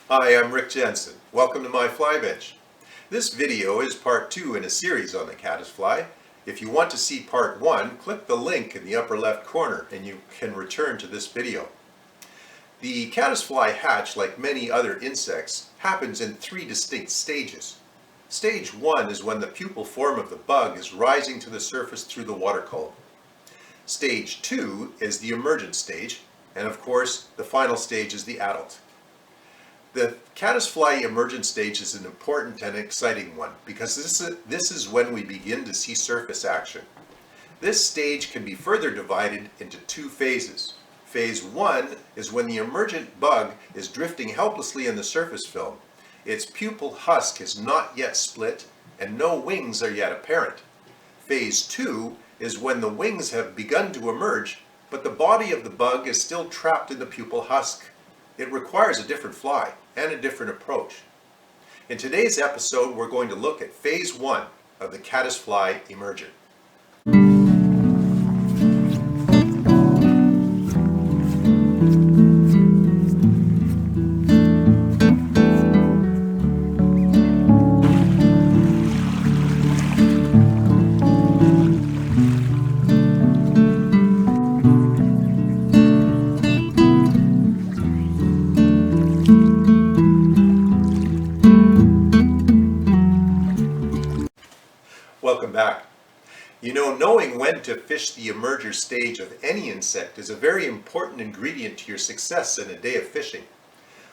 Hi, I'm Rick Jensen. Welcome to my fly bench. This video is part 2 in a series on the caddisfly. If you want to see part 1, click the link in the upper left corner and you can return to this video. The caddisfly hatch, like many other insects, happens in 3 distinct stages. Stage 1 is when the pupal form of the bug is rising to the surface through the water column. Stage 2 is the emergent stage, and of course the final stage is the adult. The caddisfly emergent stage is an important and exciting one because this is when we begin to see surface action. This stage can be further divided into 2 phases. Phase 1 is when the emergent bug is drifting helplessly in the surface film. Its pupal husk is not yet split and no wings are yet apparent. Phase 2 is when the wings have begun to emerge, but the body of the bug is still trapped in the pupal husk. It requires a different fly and a different approach. In today's episode, we're going to look at phase 1 of the caddisfly emergent. Welcome back. You know, knowing when to fish the emerger stage of any insect is a very important ingredient to your success in a day of fishing.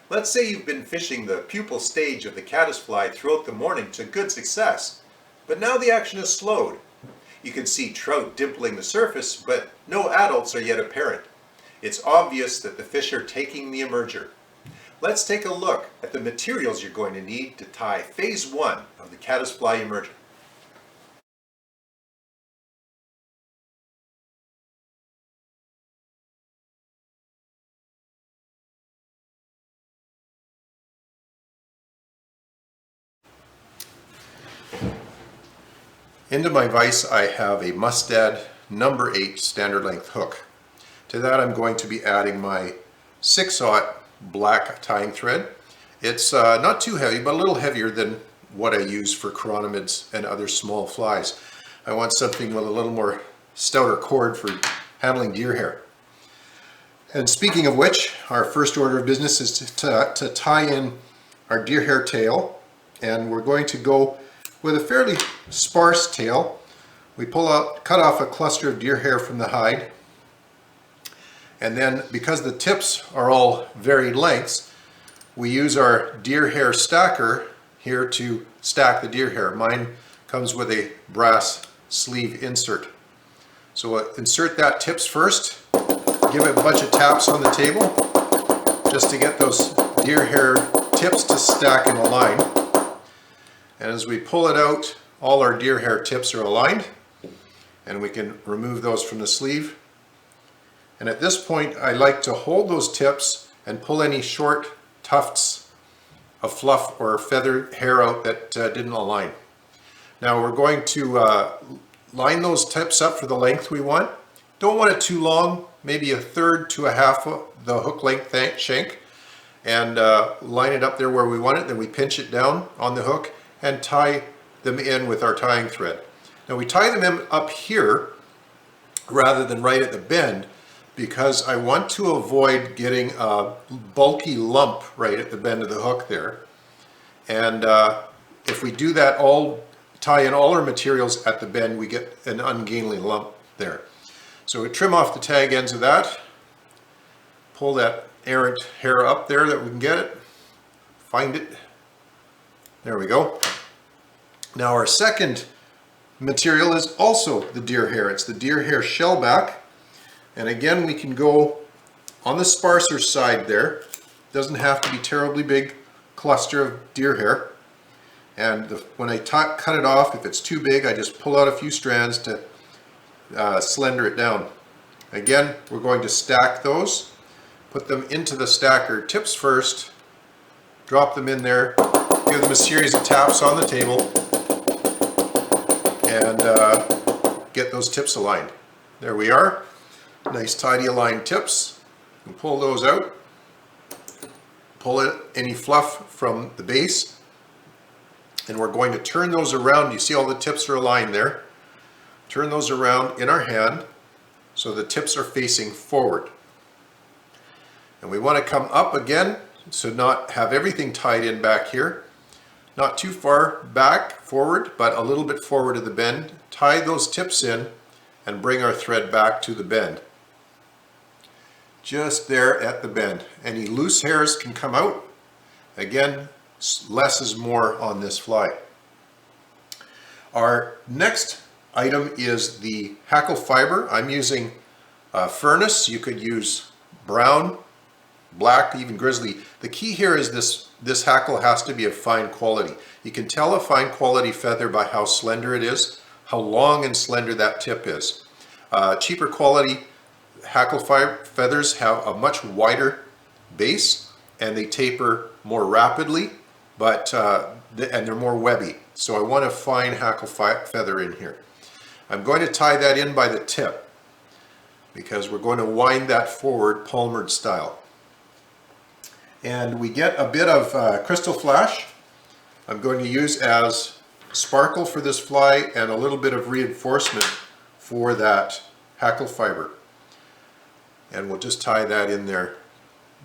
Let's say you've been fishing the pupal stage of the caddisfly throughout the morning to good success, but now the action is slowed. You can see trout dimpling the surface, but no adults are yet apparent. It's obvious that the fish are taking the emerger. Let's take a look at the materials you're going to need to tie phase 1 of the caddisfly emerger. Into my vise I have a Mustad number 8 standard length hook. To that I'm going to be adding my 6/0 black tying thread. It's not too heavy, but a little heavier than what I use for chironomids and other small flies. I want something with a little more stouter cord for handling deer hair. And speaking of which, our first order of business is to tie in our deer hair tail, and we're going to go with a fairly sparse tail. We cut off a cluster of deer hair from the hide, and then because the tips are all varied lengths, we use our deer hair stacker here to stack the deer hair. Mine comes with a brass sleeve insert. So insert that tips first, give it a bunch of taps on the table just to get those deer hair tips to stack in a line. And as we pull it out, all our deer hair tips are aligned, and we can remove those from the sleeve. And at this point, I like to hold those tips and pull any short tufts of fluff or feather hair out that didn't align. Now we're going to line those tips up for the length we want. Don't want it too long, maybe 1/3 to 1/2 of the hook length shank, and line it up there where we want it. Then we pinch it down on the hook and tie them in with our tying thread. Now we tie them in up here rather than right at the bend because I want to avoid getting a bulky lump right at the bend of the hook there. And if we do that, tie in all our materials at the bend, we get an ungainly lump there. So we trim off the tag ends of that, pull that errant hair up there that we can get it, find it. There we go. Now our second material is also the deer hair. It's the deer hair shellback. And again, we can go on the sparser side there. Doesn't have to be terribly big cluster of deer hair. And when I cut it off, if it's too big, I just pull out a few strands to slender it down. Again, we're going to stack those, put them into the stacker tips first, drop them in there, give them a series of taps on the table, and get those tips aligned. There we are. Nice tidy aligned tips. And pull those out. pull any fluff from the base, and we're going to turn those around. You see all the tips are aligned there. Turn those around in our hand so the tips are facing forward. And we want to come up again, so not have everything tied in back here. Not too far back, forward, but a little bit forward of the bend. Tie those tips in and bring our thread back to the bend. Just there at the bend. Any loose hairs can come out. Again, less is more on this fly. Our next item is the hackle fiber. I'm using furnace. You could use brown, black, even grizzly. The key here is this hackle has to be of fine quality. You can tell a fine quality feather by how slender it is, how long and slender that tip is. Cheaper quality hackle feathers have a much wider base and they taper more rapidly, but and they're more webby. So I want a fine hackle feather in here. I'm going to tie that in by the tip because we're going to wind that forward palmered style. And we get a bit of crystal flash. I'm going to use as sparkle for this fly and a little bit of reinforcement for that hackle fiber. And we'll just tie that in there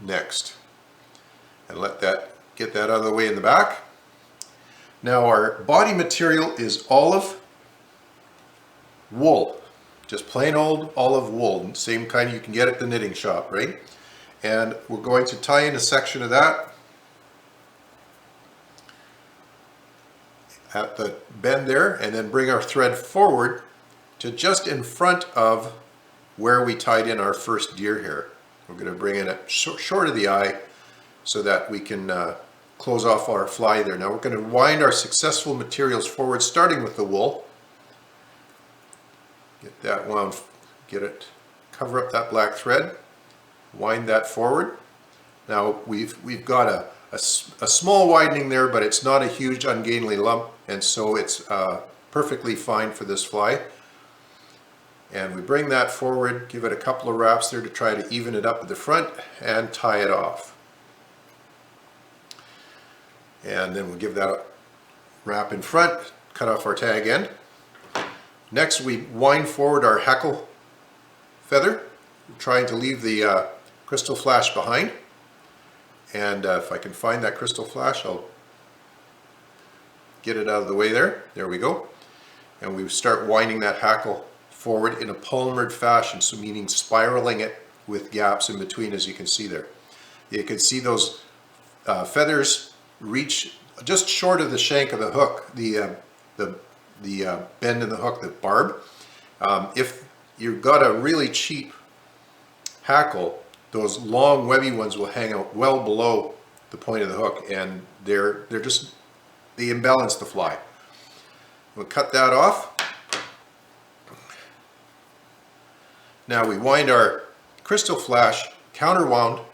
next and get that out of the way in the back. Now our body material is olive wool, just plain old olive wool, same kind you can get at the knitting shop, right? And we're going to tie in a section of that at the bend there, and then bring our thread forward to just in front of where we tied in our first deer hair. We're going to bring it up short of the eye so that we can close off our fly there. Now we're going to wind our successful materials forward, starting with the wool. Get that wound, cover up that black thread. Wind that forward. Now we've got a small widening there, but it's not a huge ungainly lump, and so it's perfectly fine for this fly. And we bring that forward, give it a couple of wraps there to try to even it up at the front, and tie it off. And then we'll give that a wrap in front, cut off our tag end. Next we wind forward our hackle feather, trying to leave the crystal flash behind. And if I can find that crystal flash, I'll get it out of the way there. There we go. And we start winding that hackle forward in a palmered fashion, so meaning spiraling it with gaps in between, as you can see there. You can see those feathers reach just short of the shank of the hook, the bend in the hook, the barb. If you've got a really cheap hackle, those long webby ones will hang out well below the point of the hook, and they imbalance the fly. We'll cut that off. Now we wind our crystal flash counterwound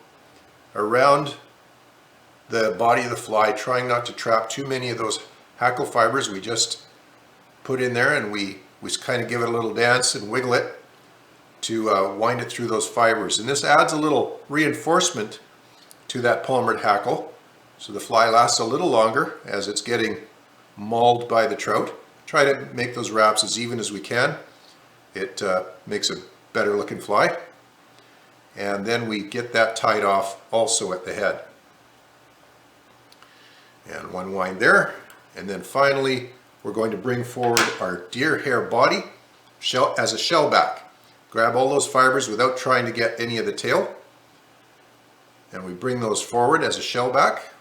around the body of the fly, trying not to trap too many of those hackle fibers. We just put in there and we kind of give it a little dance and wiggle it to wind it through those fibers. And this adds a little reinforcement to that palmered hackle, so the fly lasts a little longer as it's getting mauled by the trout. Try to make those wraps as even as we can. It makes a better looking fly. And then we get that tied off also at the head. And one wind there. And then finally we're going to bring forward our deer hair body as a shell back. Grab all those fibers without trying to get any of the tail, and we bring those forward as a shell back.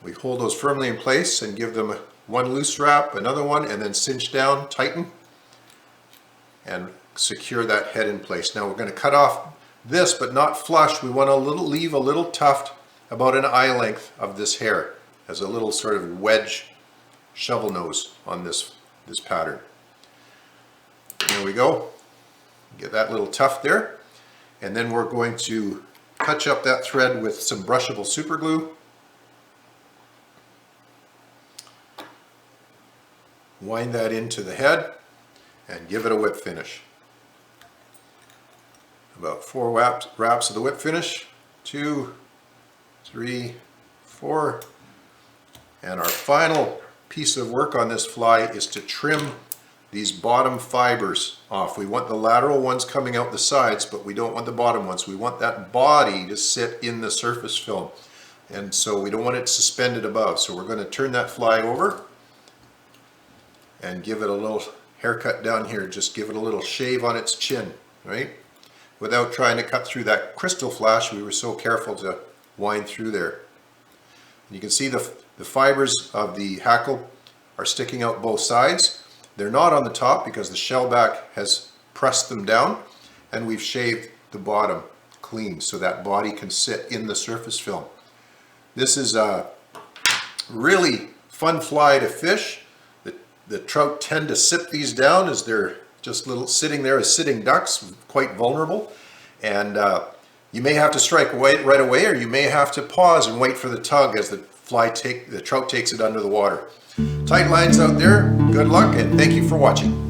We hold those firmly in place and give them one loose wrap, another one, and then cinch down, tighten, and secure that head in place. Now we're going to cut off this, but not flush. We want to leave a little tuft about an eye length of this hair as a little sort of wedge shovel nose on this pattern. There we go. Get that little tuft there, and then we're going to touch up that thread with some brushable super glue. Wind that into the head and give it a whip finish. About 4 wraps of the whip finish. 2, 3, 4. And our final piece of work on this fly is to trim these bottom fibers off. We want the lateral ones coming out the sides, but we don't want the bottom ones. We want that body to sit in the surface film. And so we don't want it suspended above. So we're going to turn that fly over and give it a little haircut down here. Just give it a little shave on its chin, right? Without trying to cut through that crystal flash we were so careful to wind through there. And you can see the fibers of the hackle are sticking out both sides. They're not on the top because the shellback has pressed them down, and we've shaved the bottom clean so that body can sit in the surface film. This is a really fun fly to fish. The trout tend to sip these down as they're just sitting there as sitting ducks, quite vulnerable. And you may have to strike right away, or you may have to pause and wait for the tug as the trout takes it under the water. Tight lines out there, good luck, and thank you for watching.